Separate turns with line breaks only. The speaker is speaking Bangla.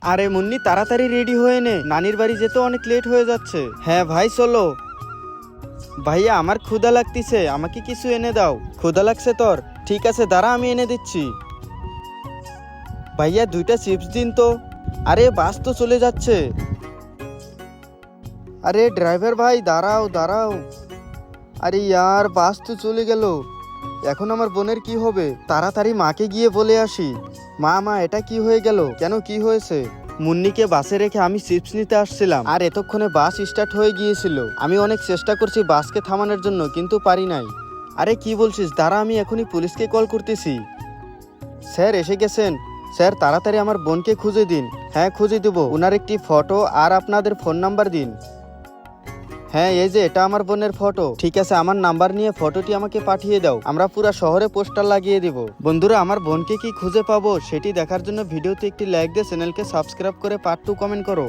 আরে মুন্নি, তাড়াতাড়ি রেডি হয়ে নে, নানির বাড়ি যেতে অনেক লেট হয়ে যাচ্ছে। হ্যাঁ ভাই চলো। ভাইয়া আমার ক্ষুধা লাগতিছে, আমাকে কিছু এনে দাও। ক্ষুধা লাগছে তোর? ঠিক আছে দাঁড়া, আমি এনে দিচ্ছি। ভাইয়া 2টা চিপস দিন তো। আরে বাস তো চলে যাচ্ছে। আরে ড্রাইভার ভাই দাঁড়াও দাঁড়াও। আরে ইয়ার, বাস তো চলে গেল। এখন আমার বোনের কি হবে? তাড়াতাড়ি মাকে গিয়ে বলে আসি। মা মা, এটা কি হয়ে গেল? কেন, কি হয়েছে? মুন্নিকে বাসে রেখে আমি চিপস নিতে আসছিলাম, আর এতক্ষণে বাস স্টার্ট হয়ে গিয়েছিল। আমি অনেক চেষ্টা করছি বাসকে থামানোর জন্য, কিন্তু পারি নাই। আরে কি বলছিস? দাঁড়া, আমি এখনই পুলিশকে কল করতেছি। স্যার এসে গেছেন? স্যার তাড়াতাড়ি আমার বোনকে খুঁজে দিন। হ্যাঁ খুঁজে দেবো, ওনার একটি ফটো আর আপনাদের ফোন নাম্বার দিন। হ্যাঁ এই যে, এটা আমার বোনের ফটো। ঠিক আছে, আমার নাম্বার নিয়ে ফটোটি আমাকে পাঠিয়ে দাও, আমরা পুরো শহরে পোস্টার লাগিয়ে দিব। বন্ধুরা, আমার বোনকে কি খুঁজে পাবো সেটি দেখার জন্য ভিডিওতে একটি লাইক দিয়ে চ্যানেলকে সাবস্ক্রাইব করে পার্ট 2 কমেন্ট করো।